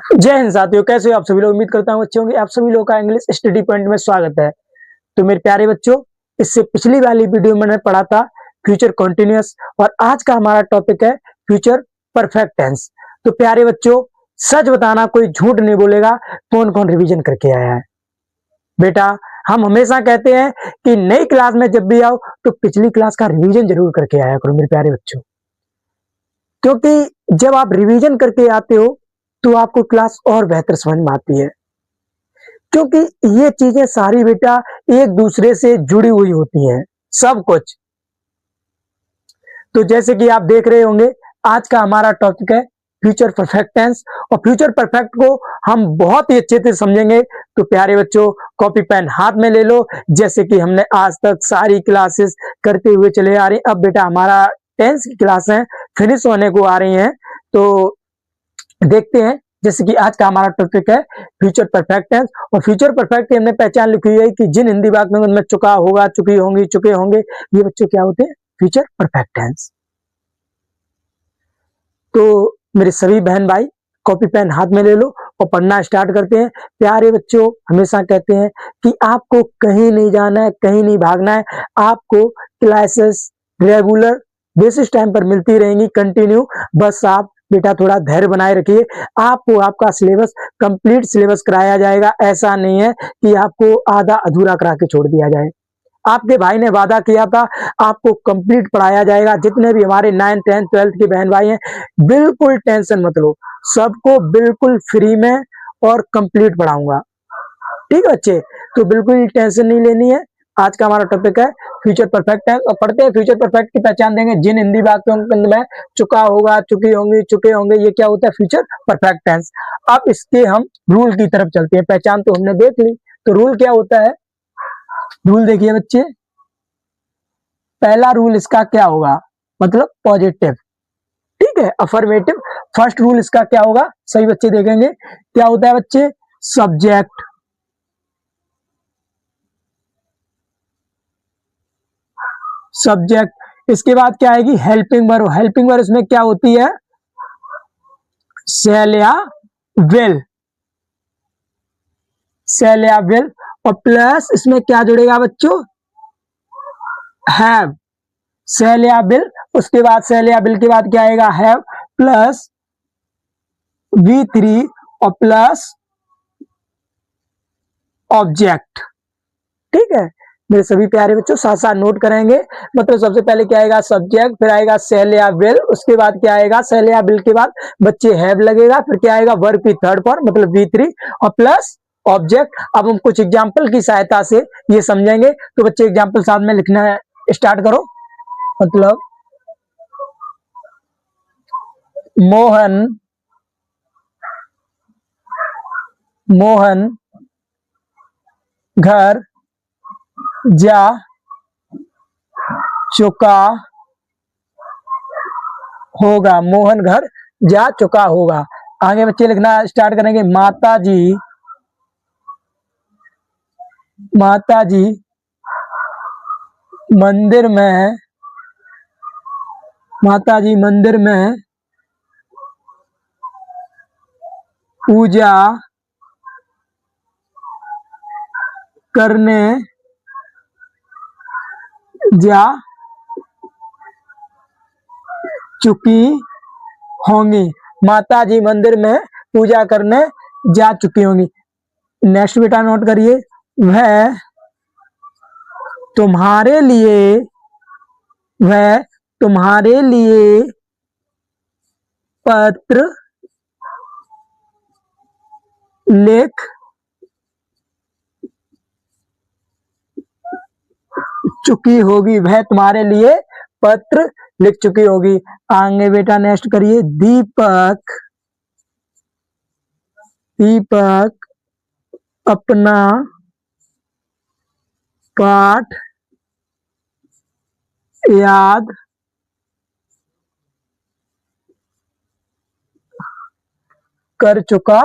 जय हिंद साथियों, कैसे हो आप सभी लोग। उम्मीद करता हूँ अच्छे होंगे। आप सभी लोगों का इंग्लिश स्टडी पॉइंट में स्वागत है। तो मेरे प्यारे बच्चों, इससे पिछली वाली वीडियो में मैंने पढ़ा था फ्यूचर कॉन्टिन्यूअस और आज का हमारा टॉपिक है फ्यूचर परफेक्ट टेंस। तो प्यारे बच्चों, सच बताना, कोई झूठ नहीं बोलेगा। कौन कौन रिवीजन करके आया है बेटा? हम हमेशा कहते हैं कि नई क्लास में जब भी आओ तो पिछली क्लास का रिवीजन जरूर करके आया करो मेरे प्यारे बच्चों, क्योंकि जब आप रिवीजन करके आते हो तो आपको क्लास और बेहतर समझ में आती है, क्योंकि ये चीजें सारी बेटा एक दूसरे से जुड़ी हुई होती हैं, सब कुछ। तो जैसे कि आप देख रहे होंगे, आज का हमारा टॉपिक है फ्यूचर परफेक्ट टेंस और फ्यूचर परफेक्ट को हम बहुत ही अच्छे से समझेंगे। तो प्यारे बच्चों, कॉपी पेन हाथ में ले लो, जैसे कि हमने आज तक सारी क्लासेस करते हुए चले आ रहे हैं। अब बेटा हमारा टेंस की क्लास है फिनिश होने को आ रही हैं, तो देखते हैं। जैसे कि आज का हमारा टॉपिक है फ्यूचर परफेक्ट टेंस और फ्यूचर परफेक्ट की हमने पहचान लिखी हुई है कि जिन हिंदी वाक्यों में उनमें चुका होगा, चुकी होंगी, चुके होंगे, ये बच्चों क्या होते हैं? Future perfect tense. तो मेरे सभी बहन भाई, कॉपी पेन हाथ में ले लो और पढ़ना स्टार्ट करते हैं। प्यारे बच्चों, हमेशा कहते हैं कि आपको कहीं नहीं जाना है, कहीं नहीं भागना है। आपको क्लासेस रेगुलर बेसिस टाइम पर मिलती रहेंगी, कंटिन्यू। बस आप बेटा थोड़ा धैर्य बनाए रखिए। आपको आपका सिलेबस कंप्लीट सिलेबस कराया जाएगा। ऐसा नहीं है कि आपको आधा अधूरा करा के छोड़ दिया जाए। आपके भाई ने वादा किया था, आपको कंप्लीट पढ़ाया जाएगा। जितने भी हमारे 9th 10th 12th के बहन भाई हैं, बिल्कुल टेंशन मत लो, सबको बिल्कुल फ्री में और कंप्लीट पढ़ाऊंगा। ठीक है बच्चे? तो बिल्कुल टेंशन नहीं लेनी है। आज का हमारा टॉपिक है फ्यूचर परफेक्ट टेंस और पढ़ते हैं। फ्यूचर परफेक्ट की पहचान देंगे। जिन हिंदी वाक्यों में चुका होगा, चुकी होंगी, चुके होंगे, ये क्या होता है? Future perfect tense. अब इसके हम रूल की तरफ चलते हैं। पहचान तो हमने देख ली, तो रूल क्या होता है? रूल देखिए बच्चे, पहला रूल इसका क्या होगा? मतलब पॉजिटिव। ठीक है, अफर्मेटिव। फर्स्ट रूल इसका क्या होगा? सही बच्चे देखेंगे क्या होता है बच्चे? सब्जेक्ट। सब्जेक्ट। इसके बाद क्या आएगी? Helping verb. हेल्पिंग वर्ब इसमें क्या होती है? शैल या विल। शैल या विल। और प्लस इसमें क्या जुड़ेगा बच्चों? हैव। शैल या विल, उसके बाद शैल या विल के बाद क्या आएगा? हैव प्लस V3 और प्लस ऑब्जेक्ट। ठीक है मेरे सभी प्यारे बच्चों, साथ साथ नोट करेंगे। मतलब सबसे पहले क्या आएगा? सब्जेक्ट, फिर आएगा शैल या विल, उसके बाद क्या आएगा? शैल या विल के बाद बच्चे हैव लगेगा, फिर क्या आएगा? वर्ब की थर्ड फॉर्म मतलब V3 और प्लस ऑब्जेक्ट। अब हम कुछ एग्जाम्पल की सहायता से ये समझेंगे। तो बच्चे एग्जाम्पल साथ में लिखना स्टार्ट करो। मतलब मोहन घर जा चुका होगा। मोहन घर जा चुका होगा। आगे बच्चे लिखना स्टार्ट करेंगे। माता जी मंदिर में पूजा करने जा चुकी होंगी। माता जी मंदिर में पूजा करने जा चुकी होंगी। नेक्स्ट बेटा नोट करिए। वह तुम्हारे लिए पत्र लिख चुकी होगी। वह तुम्हारे लिए पत्र लिख चुकी होगी। आगे बेटा नेक्स्ट करिए। दीपक अपना पाठ याद कर चुका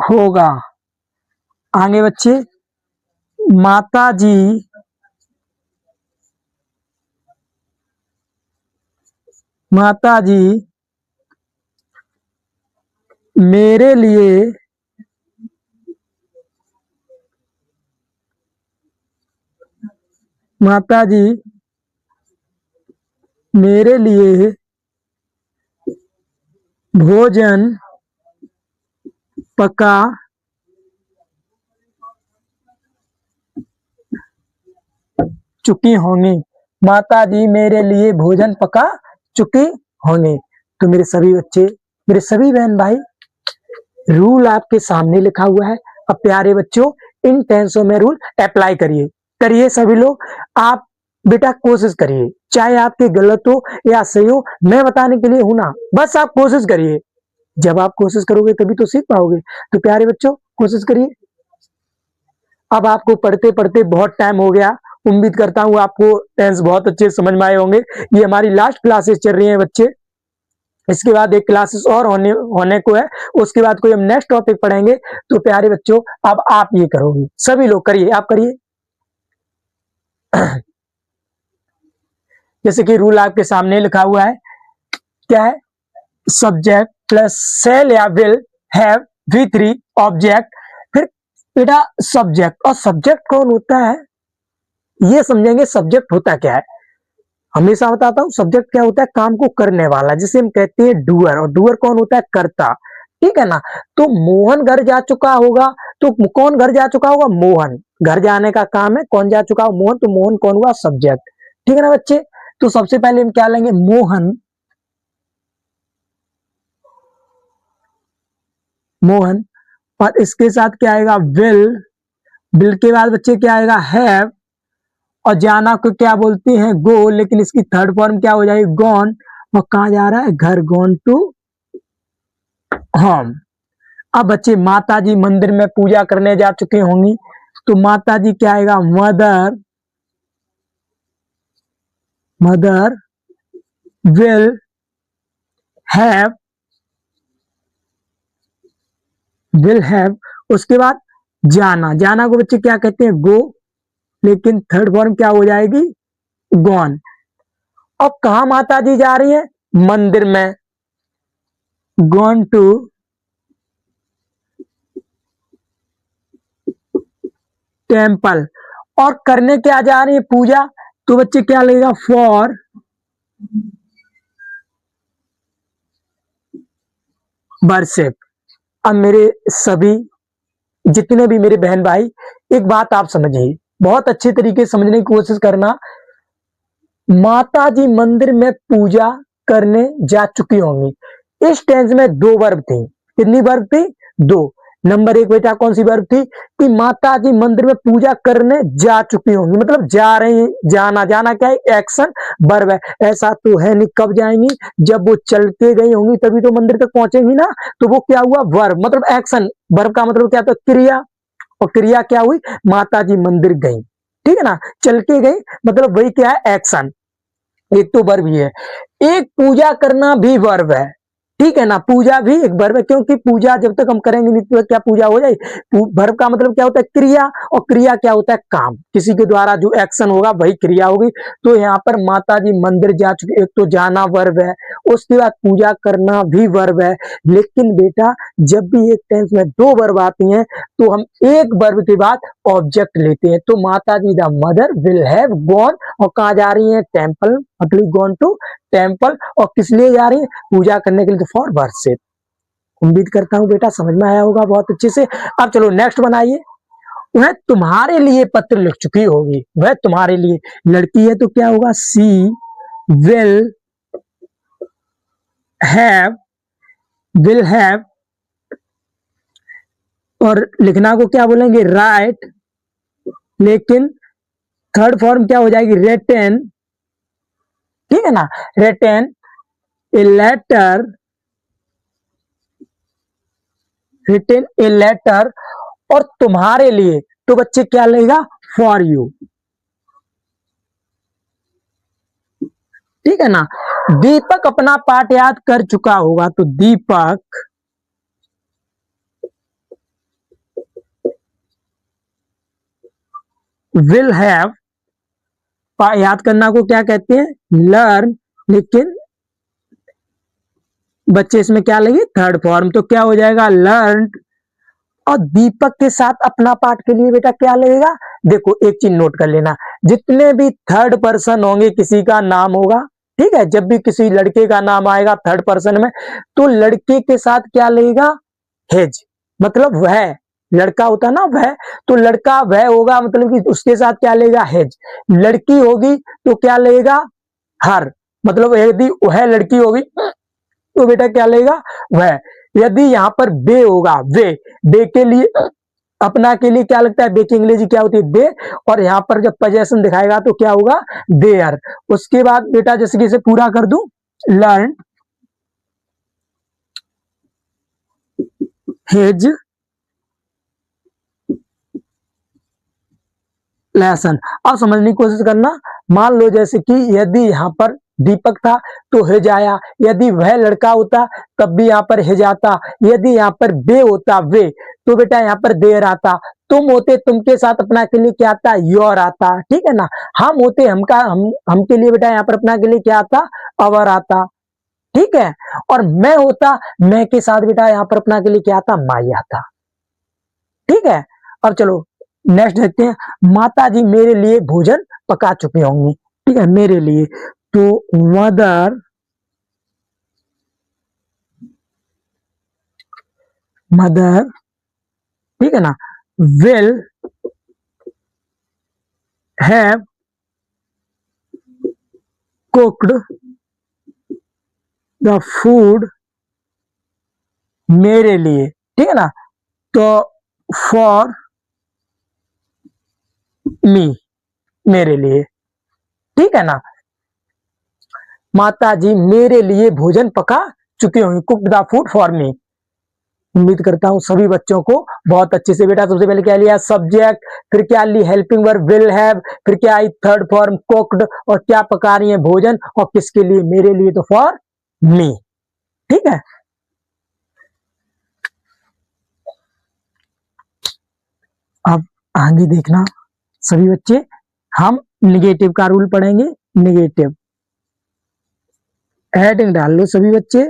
होगा। आगे बच्चे, माता जी मेरे लिए माता जी मेरे लिए भोजन पका चुकी होंगी। माता जी मेरे लिए भोजन पका चुकी होंगी। तो मेरे सभी बच्चे, मेरे सभी बहन भाई, रूल आपके सामने लिखा हुआ है। अब प्यारे बच्चों, इन टेंसों में रूल अप्लाई करिए। करिए सभी लोग। आप बेटा कोशिश करिए, चाहे आपके गलत हो या सही हो, मैं बताने के लिए हूं ना। बस आप कोशिश करिए। जब आप कोशिश करोगे तभी तो सीख पाओगे। तो प्यारे बच्चों, कोशिश करिए। अब आपको पढ़ते पढ़ते बहुत टाइम हो गया। उम्मीद करता हूँ आपको टेंस बहुत अच्छे समझ में आए होंगे। ये हमारी लास्ट क्लासेस चल रही हैं बच्चे। इसके बाद एक क्लासेस और होने को है। उसके बाद कोई हम नेक्स्ट टॉपिक पढ़ेंगे। तो प्यारे बच्चों, अब आप ये करोगे, सभी लोग करिए, आप करिए। जैसे कि रूल आपके सामने लिखा हुआ है, क्या है? सब्जेक्ट प्लस सेल या will have we three object. फिर बेटा सब्जेक्ट, और सब्जेक्ट कौन होता है ये समझेंगे। सब्जेक्ट होता क्या है, हमेशा बताता हूं। सब्जेक्ट क्या होता है? काम को करने वाला, जिसे हम कहते हैं डूअर। और डूअर कौन होता है? कर्ता। ठीक है ना। तो मोहन घर जा चुका होगा, तो कौन घर जा चुका होगा? मोहन। घर जाने का काम है, कौन जा चुका हो? मोहन। तो मोहन कौन हुआ? सब्जेक्ट। ठीक है ना बच्चे। तो सबसे पहले हम क्या लेंगे? मोहन। मोहन। और इसके साथ क्या आएगा? विल। विल के बाद बच्चे क्या आएगा? हैव। और जाना को क्या बोलते हैं? गो। लेकिन इसकी थर्ड फॉर्म क्या हो जाएगी? गॉन। और कहा जा रहा है? घर। Gone to home. अब बच्चे माता जी मंदिर में पूजा करने जा चुके होंगी। तो माता जी क्या आएगा? Mother. Mother will have. Will have. उसके बाद जाना। जाना को बच्चे क्या कहते हैं? गो। लेकिन थर्ड फॉर्म क्या हो जाएगी? गॉन। अब कहा माता जी जा रही है? मंदिर में। Gone to temple. और करने क्या जा रही है? पूजा। तो बच्चे क्या लगेगा? For worship. अब मेरे सभी जितने भी मेरे बहन भाई, एक बात आप समझिए, बहुत अच्छे तरीके से समझने की कोशिश करना। माता जी मंदिर में पूजा करने जा चुकी होंगी। इस टेंस में दो वर्ब थी। कितनी वर्ब थी? दो। नंबर एक बेटा कौन सी वर्ब थी? कि माता जी मंदिर में पूजा करने जा चुकी होंगी, मतलब जा रही। जाना, जाना क्या है? एक्शन वर्ब है। ऐसा तो है नहीं, कब जाएंगी? जब वो चल के गई होंगी तभी तो मंदिर तक पहुंचेंगी ना। तो वो क्या हुआ? वर्ब, मतलब एक्शन। वर्ब का मतलब क्या था? क्रिया। और क्रिया क्या हुई? माता जी मंदिर गई। ठीक है ना। चल के गई मतलब वही क्या है? एक्शन। एक तो वर्ब ही है। एक पूजा करना भी वर्ब है। ठीक है ना। पूजा भी एक वर्ब है, क्योंकि पूजा जब तक हम करेंगे नहीं तो क्या पूजा हो जाएगी? वर्ब का मतलब क्या होता है? क्रिया। और क्रिया क्या होता है? काम। किसी के द्वारा जो एक्शन होगा वही क्रिया होगी। तो यहाँ पर माता जी मंदिर जा चुके, एक तो जाना वर्ब है, उसके बाद पूजा करना भी वर्ब है। लेकिन बेटा जब भी एक टेंस में दो वर्ब आती हैं तो हम एक वर्ब के बाद ऑब्जेक्ट लेते हैं। तो माता जी the mother will have gone, और कहा जा रही है? टेम्पल, मतलब गॉन टू टेम्पल। और किस लिए जा रही है? पूजा करने के लिए, तो फॉर वर्शिप। उम्मीद करता हूं बेटा समझ में आया होगा बहुत अच्छे से। अब चलो नेक्स्ट बनाइए। वह तुम्हारे लिए पत्र लिख चुकी होगी। वह तुम्हारे लिए, लड़की है तो क्या होगा? सी विल हैव। Will have. और लिखना को क्या बोलेंगे? राइट। लेकिन थर्ड फॉर्म क्या हो जाएगी? रिटन। ठीक है ना। Written a letter. Written a letter. और तुम्हारे लिए तो बच्चे क्या लेगा? For you. ठीक है ना। दीपक अपना पाठ याद कर चुका होगा, तो दीपक विल हैव। याद करना को क्या कहते हैं? लर्न। लेकिन बच्चे इसमें क्या लगे, थर्ड फॉर्म, तो क्या हो जाएगा, लर्न। और दीपक के साथ अपना पार्ट के लिए बेटा क्या लगेगा, देखो एक चीज नोट कर लेना, जितने भी थर्ड पर्सन होंगे किसी का नाम होगा, ठीक है, जब भी किसी लड़के का नाम आएगा थर्ड पर्सन में, तो लड़के के साथ क्या लगेगा, हेज, मतलब वह लड़का होता ना वह, तो लड़का वह होगा, मतलब कि उसके साथ क्या लगेगा, हेज। लड़की होगी तो क्या लगेगा, हर, मतलब यदि वह लड़की होगी तो बेटा क्या लगेगा, वह। यदि यहाँ पर बे होगा, बे के लिए अपना के लिए क्या लगता है, बे की अंग्रेजी क्या होती है, दे। और यहाँ पर जब पोजेशन दिखाएगा तो क्या होगा, देयर। उसके बाद बेटा जैसे कि इसे पूरा कर दूं, लर्न हिज लेसन। अब समझने की कोशिश करना, मान लो जैसे कि यदि यहाँ पर दीपक था तो हिज आया, यदि वह लड़का होता तब भी यहाँ पर हिज आता, यदि यहाँ पर बे होता वे, तो बेटा यहाँ पर देर आता, तुम होते तुम के साथ अपना के लिए क्या आता, योर आता, ठीक है ना। हम होते हम के लिए बेटा यहाँ पर अपना के लिए क्या आता, अवर आता, ठीक है। और मैं होता, मैं के साथ बेटा यहाँ पर अपना के लिए क्या आता, माई आता, ठीक है। अब चलो नेक्स्ट देखते हैं, माता जी मेरे लिए भोजन पका चुकी होंगी, ठीक है, मेरे लिए, तो मदर मदर, ठीक है ना, will have cooked the food मेरे लिए, ठीक है ना, तो फॉर मी, मेरे लिए, ठीक है ना। माता जी मेरे लिए भोजन पका चुकी होंगी, cooked the food for me. उम्मीद करता हूं सभी बच्चों को बहुत अच्छे से, बेटा सबसे पहले क्या लिया, सब्जेक्ट, फिर क्या ली, हेल्पिंग वर्ब विल हैव, फिर क्या आई थर्ड फॉर्म कुक्ड, और क्या पका रही है, भोजन, और किसके लिए, मेरे लिए, तो फॉर मी, ठीक है। अब आगे देखना सभी बच्चे, हम निगेटिव का रूल पढ़ेंगे, निगेटिव हेडिंग डाल लो सभी बच्चे,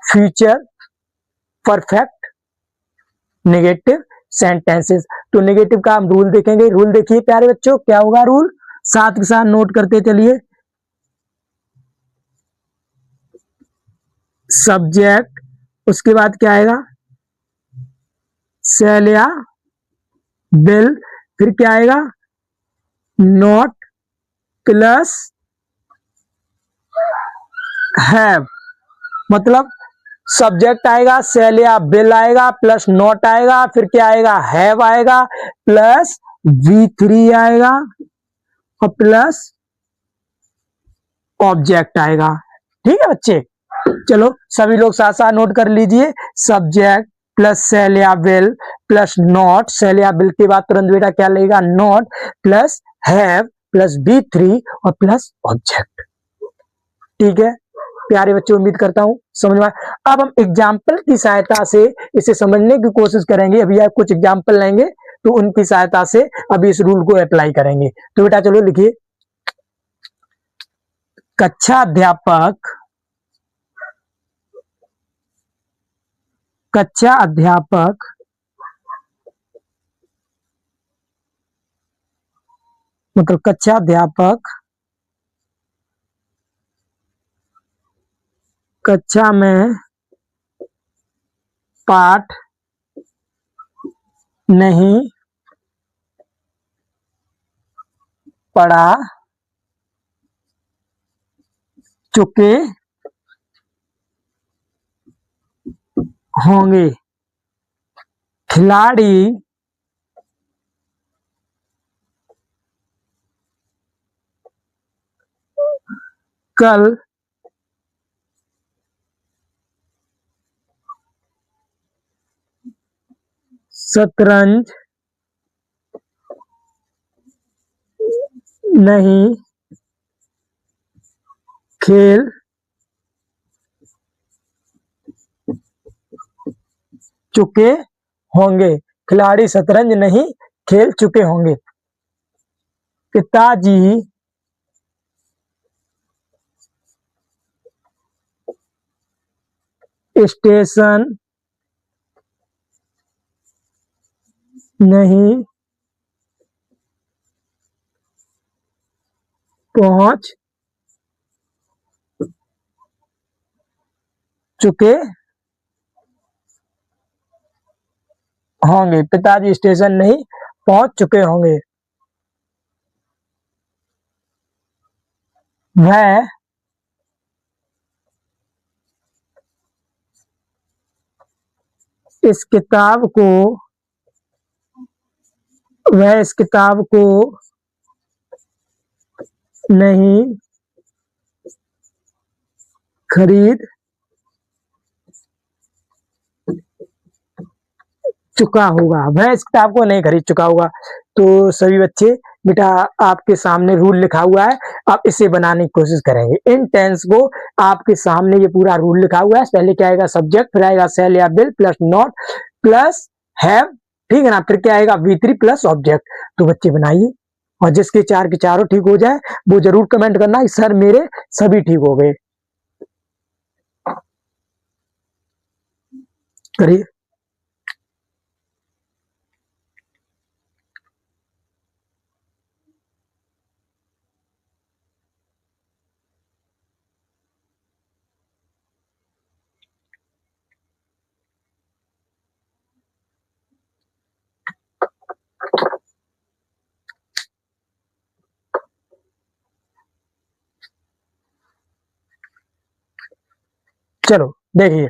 फ्यूचर परफेक्ट नेगेटिव सेंटेंसेस। तो नेगेटिव का हम रूल देखेंगे, रूल देखिए प्यारे बच्चों, क्या होगा रूल, साथ के साथ नोट करते चलिए, सब्जेक्ट, उसके बाद क्या आएगा, सेल या बिल, फिर क्या आएगा, नॉट प्लस हैव, मतलब सब्जेक्ट आएगा, सेल या बिल आएगा, प्लस नॉट आएगा, फिर क्या आएगा, हैव आएगा, प्लस V3 आएगा, और प्लस ऑब्जेक्ट आएगा, ठीक है बच्चे। चलो सभी लोग साथ साथ नोट कर लीजिए, सब्जेक्ट प्लस सेल या बिल प्लस नॉट, सेल या बिल के बाद तुरंत बेटा क्या लगेगा, not, plus have, plus V3, और प्लस ऑब्जेक्ट, ठीक है प्यारे बच्चों, उम्मीद करता हूं समझ में। अब हम एग्जाम्पल की सहायता से इसे समझने की कोशिश करेंगे, अभी आप कुछ एग्जाम्पल लेंगे तो उनकी सहायता से अभी इस रूल को अप्लाई करेंगे। तो बेटा चलो लिखिए, कक्षा अध्यापक, कक्षा अध्यापक मतलब कक्षा अध्यापक कक्षा में पाठ नहीं पढ़ा चुके होंगे, खिलाड़ी कल शतरंज नहीं खेल चुके होंगे, खिलाड़ी शतरंज नहीं खेल चुके होंगे, पिताजी स्टेशन नहीं पहुंच चुके होंगे। पिताजी स्टेशन नहीं पहुंच चुके होंगे। वह इस किताब को नहीं खरीद चुका होगा। वह इस किताब को नहीं खरीद चुका होगा। तो सभी बच्चे, बेटा आपके सामने रूल लिखा हुआ है, आप इसे बनाने की कोशिश करेंगे। इन टेंस को आपके सामने ये पूरा रूल लिखा हुआ है। पहले क्या आएगा, सब्जेक्ट, फिर आएगा शैल या will plus not plus have, ठीक है ना, फिर क्या आएगा V3 प्लस ऑब्जेक्ट। तो बच्चे बनाइए, और जिसके चार के चारों ठीक हो जाए वो जरूर कमेंट करना कि सर मेरे सभी ठीक हो गए। करिए। चलो देखिए,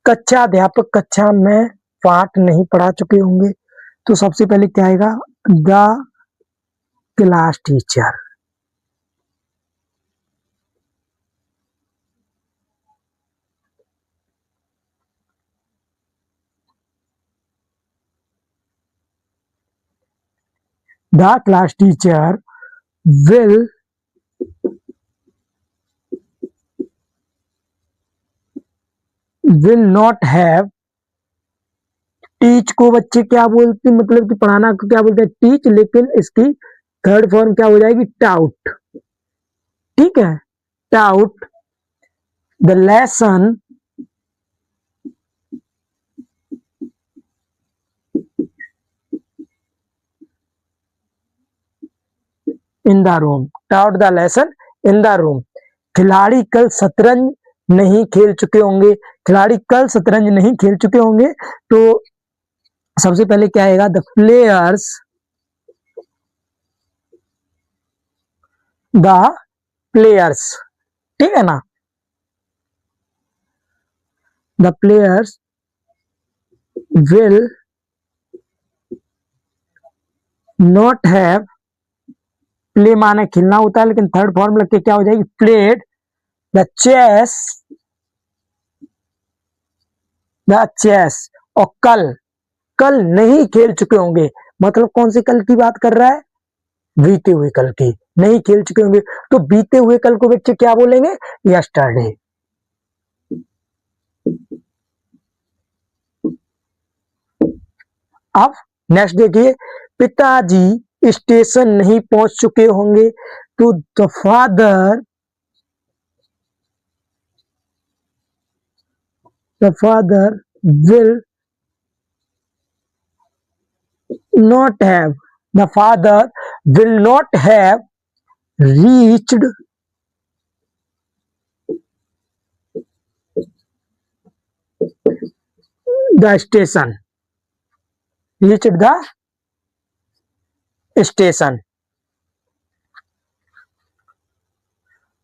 कक्षा अध्यापक कक्षा में पाठ नहीं पढ़ा चुके होंगे। तो सबसे पहले क्या आएगा, the class teacher. The class teacher will not have, teach को बच्चे क्या बोलते हैं, मतलब कि पढ़ाना को क्या बोलते हैं, टीच, लेकिन इसकी थर्ड फॉर्म क्या हो जाएगी, टाउट। ठीक है, taut the lesson in the room, taut the lesson in the room. खिलाड़ी कल शतरंज नहीं खेल चुके होंगे। खिलाड़ी कल शतरंज नहीं खेल चुके होंगे। तो सबसे पहले क्या आएगा, द प्लेयर्स ठीक है ना, the players will not have, play माने खेलना होता है, लेकिन थर्ड फॉर्म लग के क्या हो जाएगी, प्लेड द चेस, और कल नहीं खेल चुके होंगे, मतलब कौन से कल की बात कर रहा है, बीते हुए कल की, नहीं खेल चुके होंगे। तो बीते हुए कल को बच्चे क्या बोलेंगे, यस्टरडे। अब नेक्स्ट देखिए, पिताजी स्टेशन नहीं पहुंच चुके होंगे। तो the father will not have, the father will not have reached the station, reached the station।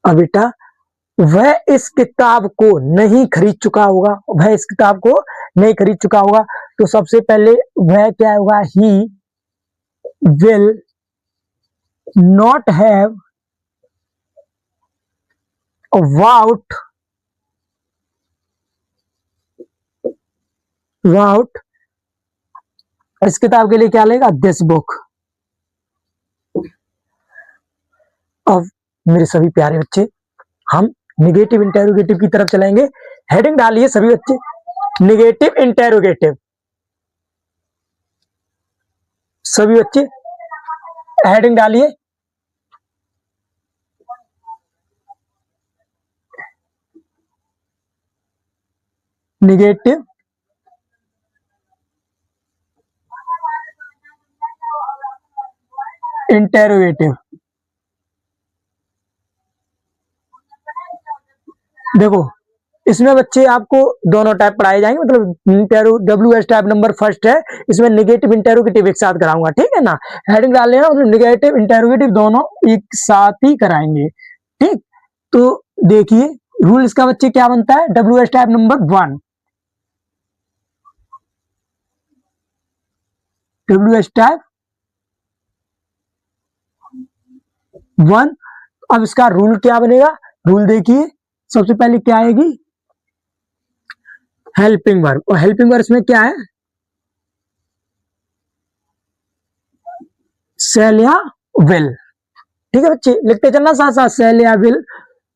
अब बेटा, वह इस किताब को नहीं खरीद चुका होगा, वह इस किताब को नहीं खरीद चुका होगा। तो सबसे पहले वह क्या होगा, ही विल नॉट हैव वाउट, इस किताब के लिए क्या लेगा, दिस बुक। अब मेरे सभी प्यारे बच्चे, हम निगेटिव इंटेरोगेटिव की तरफ चलेंगे। हेडिंग डालिए सभी बच्चे, निगेटिव इंटेरोगेटिव। सभी बच्चे हेडिंग डालिए। Negative interrogative. देखो इसमें बच्चे आपको दोनों टाइप पढ़ाए जाएंगे, मतलब intero W S type number first है, इसमें निगेटिव इंटेरोगेटिव एक साथ कराऊंगा, ठीक है ना। हेडिंग डाल लेना, मतलब निगेटिव इंटेरोगेटिव दोनों एक साथ ही कराएंगे, ठीक। तो देखिए रूल इसका बच्चे क्या बनता है, W S type number 1, W S type 1। अब इसका रूल क्या बनेगा, रूल देखिए सबसे पहले क्या आएगी, हेल्पिंग वर्ब, और हेल्पिंग वर्ब में क्या है, सेल या विल, ठीक है बच्चे, लिखते चलना साथ साथ, सेल या विल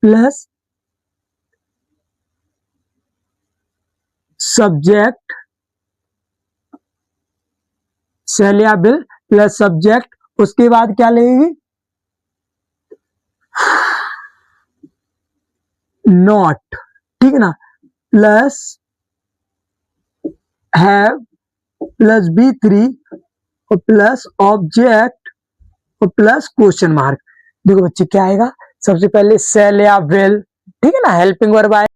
प्लस सब्जेक्ट, सेल या विल प्लस सब्जेक्ट, उसके बाद क्या लगेगी, नॉट, ठीक है ना, प्लस हैव प्लस B3 और प्लस ऑब्जेक्ट और प्लस क्वेश्चन मार्क। देखो बच्चे क्या आएगा, सबसे पहले सेल या विल, ठीक है ना, हेल्पिंग वर्ब आएगा,